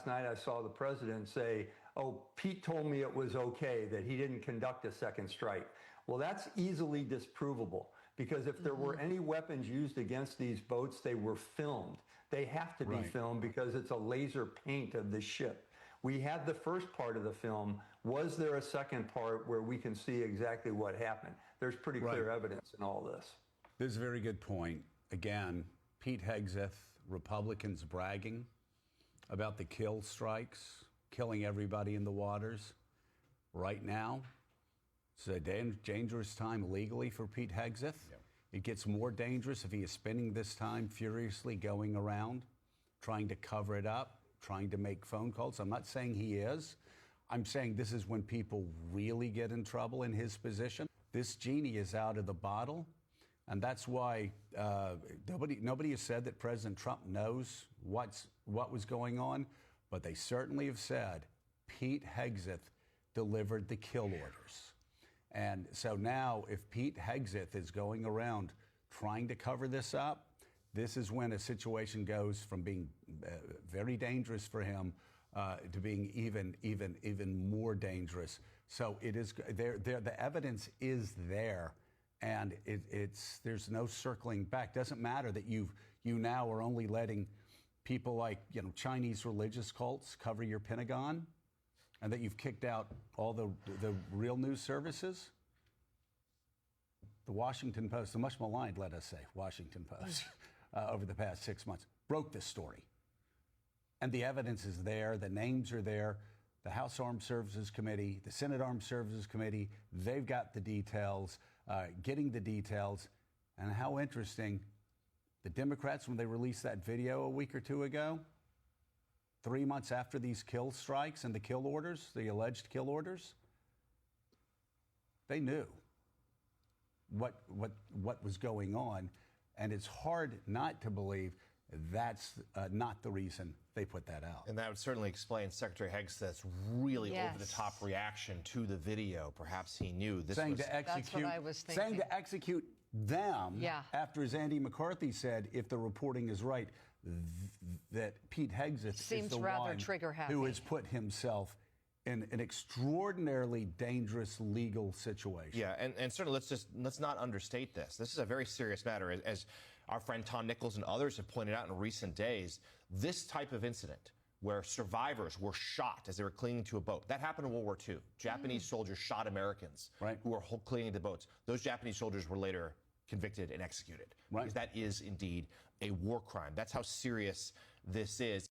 last night I saw the president say, oh, Pete told me it was okay, that he didn't conduct a second strike. Well, that's easily disprovable, because if there were any weapons used against these boats, they were filmed. They have to be filmed because it's a laser paint of the ship. We had the first part of the film. Was there a second part where we can see exactly what happened? There's pretty clear evidence in all this. This is a very good point. Again, Pete Hegseth, Republicans bragging about the kill strikes, killing everybody in the waters. Right now, it's a dangerous time legally for Pete Hegseth. Yep. It gets more dangerous if he is spending this time furiously going around, trying to cover it up, trying to make phone calls. I'm not saying he is. I'm saying this is when people really get in trouble in his position. This genie is out of the bottle. And that's why nobody has said that President Trump knows what was going on, but they certainly have said Pete Hegseth delivered the kill orders. And so now if Pete Hegseth is going around trying to cover this up, this is when a situation goes from being very dangerous for him to being even more dangerous. So it is there. The evidence is there. And there's no circling back. Doesn't matter that you now are only letting people like Chinese religious cults cover your Pentagon, and that you've kicked out all the real news services. The Washington Post, the much maligned, let us say, Washington Post, over the past 6 months, broke this story, and the evidence is there. The names are there. The House Armed Services Committee, the Senate Armed Services Committee, they've got the details, getting the details. And how interesting, the Democrats, when they released that video a week or two ago, 3 months after these kill strikes and the kill orders, the alleged kill orders, they knew what was going on. And it's hard not to believe that's not the reason they put that out. And that would certainly explain Secretary Hegseth's really over-the-top reaction to the video. Perhaps he knew this saying was... to execute, that's what I was thinking. Saying to execute them after, as Andy McCarthy said, if the reporting is right, that Pete Hegseth is the one who has put himself in an extraordinarily dangerous legal situation. Yeah, and certainly let's not understate this. This is a very serious matter. As our friend Tom Nichols and others have pointed out in recent days, this type of incident where survivors were shot as they were clinging to a boat, that happened in World War II. Japanese soldiers shot Americans who were clinging to boats. Those Japanese soldiers were later convicted and executed. Because that is indeed a war crime. That's how serious this is.